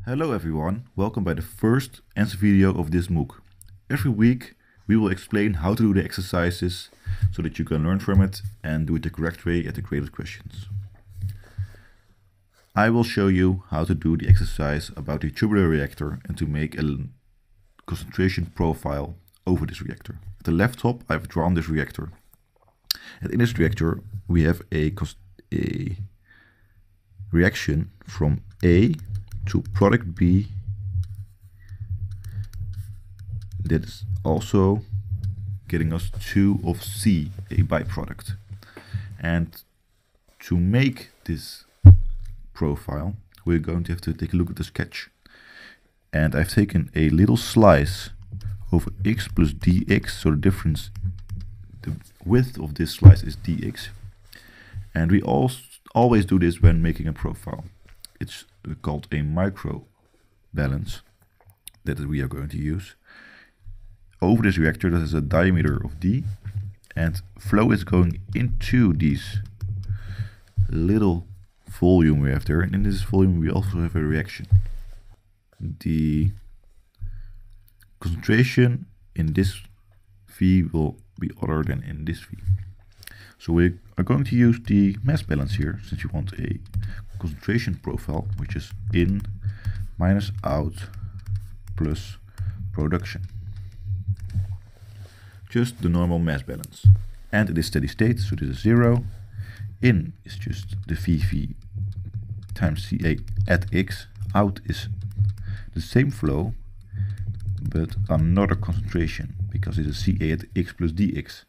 Hello everyone, welcome by the first answer video of this MOOC. Every week we will explain how to do the exercises so that you can learn from it and do it the correct way at the graded questions. I will show you how to do the exercise about the tubular reactor and to make a concentration profile over this reactor. At the left top I've drawn this reactor. And in this reactor we have a reaction from A to product B that is also getting us 2 of C, a byproduct. And to make this profile, we're going to have to take a look at the sketch. And I've taken a little slice over x plus dx, so the difference, the width of this slice is dx. And we always do this when making a profile. It's called a micro balance that we are going to use. Over this reactor that has a diameter of d, and flow is going into these little volume we have there, and in this volume we also have a reaction. The concentration in this V will be other than in this V. So we are going to use the mass balance here, since you want a concentration profile, which is in minus out plus production. Just the normal mass balance. And it is steady state, so this is 0. In is just the VV times CA at x. Out is the same flow, but another concentration, because it is CA at x plus dx.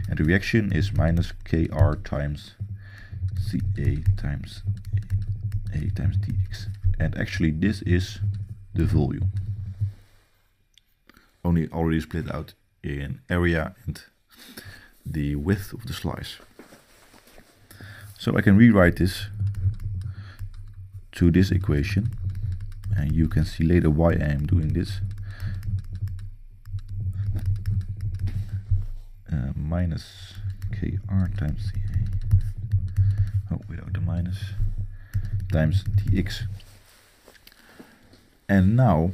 And the reaction is minus Kr times Ca times A times dx. And actually this is the volume. Only already split out in area and the width of the slice. So I can rewrite this to this equation, and you can see later why I am doing this. Minus Kr times Ca, without the minus, times dx. And now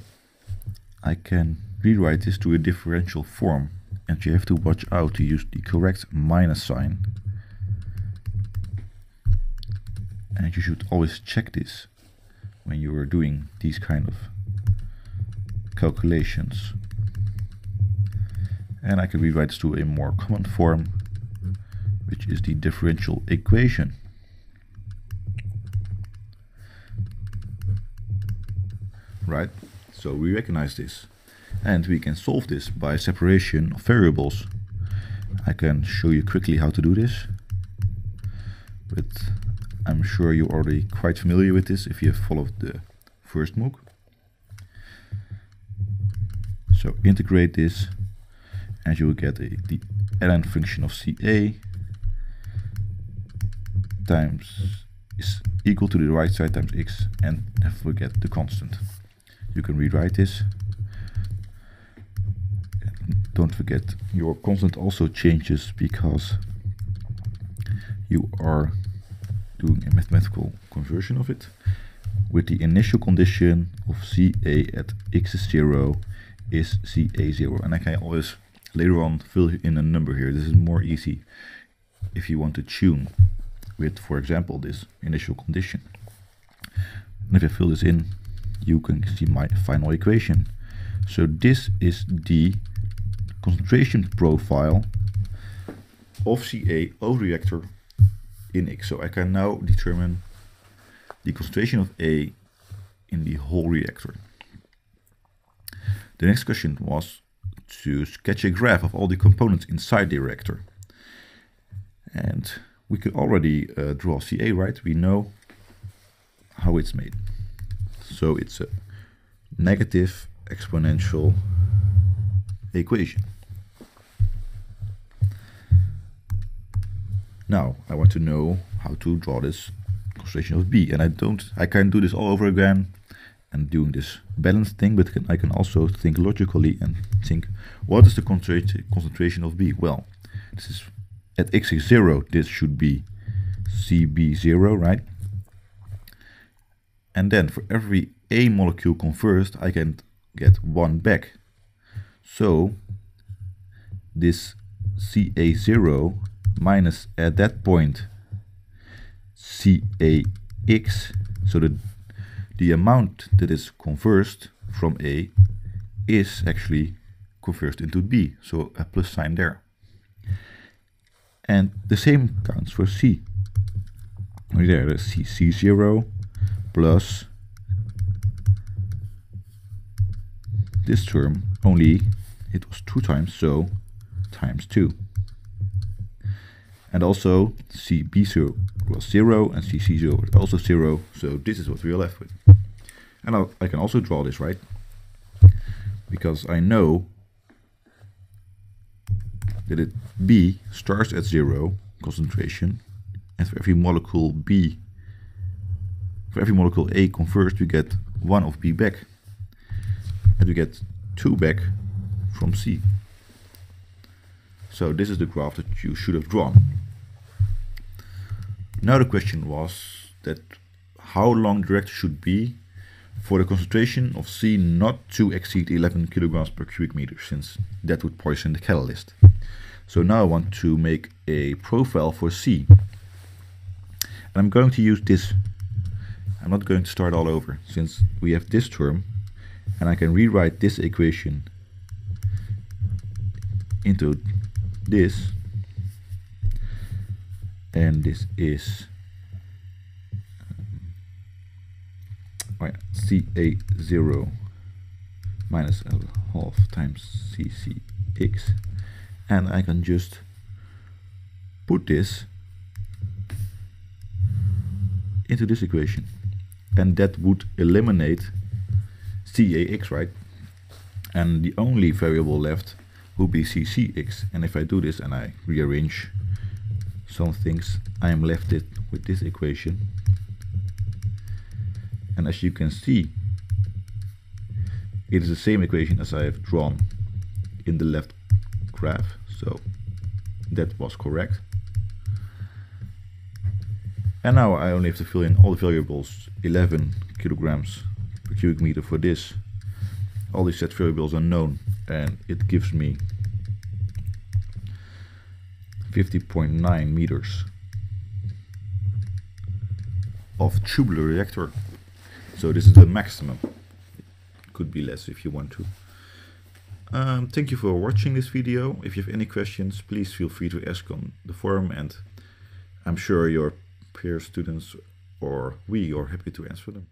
I can rewrite this to a differential form, and you have to watch out to use the correct minus sign. And you should always check this when you are doing these kind of calculations. And I can rewrite this to a more common form, which is the differential equation. Right, so we recognize this. And we can solve this by separation of variables. I can show you quickly how to do this, but I'm sure you're already quite familiar with this if you have followed the first MOOC. So integrate this, and you will get the ln function of Ca times is equal to the right side times x, and never forget the constant. You can rewrite this. Don't forget your constant also changes because you are doing a mathematical conversion of it. With the initial condition of Ca at x is 0 is Ca 0, and I can always later on fill in a number here. This is more easy if you want to tune with, for example, this initial condition. And if I fill this in, you can see my final equation. So this is the concentration profile of Ca over reactor in x. So I can now determine the concentration of A in the whole reactor. The next question was to sketch a graph of all the components inside the reactor. And we could already draw Ca, right? We know how it's made. So it's a negative exponential equation. Now I want to know how to draw this concentration of B, and I can do this all over again and doing this balance thing, but I can also think logically and think, what is the concentration of B? Well, this is at x is 0, this should be CB0, right? And then for every a molecule conversed, I can get 1 back. So this Ca0 minus at that point Cax, so the amount that is conversed from A is actually conversed into B, so a plus sign there. And the same counts for C. Right there, the C0 plus this term, only it was 2 times, so times 2. And also CB0 was 0 and CC0 was also 0, so this is what we are left with. And I can also draw this, right? Because I know that B starts at 0 concentration, and for every molecule B, for every molecule A conversed, we get 1 of B back, and we get 2 back from C. So this is the graph that you should have drawn. Now the question was that how long the reactor should be for the concentration of C not to exceed 11 kilograms per cubic meter, since that would poison the catalyst. So now I want to make a profile for C. And I'm going to use this. I'm not going to start all over, since we have this term, and I can rewrite this equation into this, and this is Ca0 minus a half times Ccx, and I can just put this into this equation, and that would eliminate Cax, right? And the only variable left would be Ccx, and if I do this and I rearrange some things, I am left with this equation. And as you can see, it is the same equation as I have drawn in the left graph, so that was correct. And now I only have to fill in all the variables. 11 kilograms per cubic meter for this. All these set variables are known, and it gives me 50.9 meters of tubular reactor. So this is the maximum. It could be less if you want to. Thank you for watching this video. If you have any questions, please feel free to ask on the forum, and I'm sure your peer students or we are happy to answer them.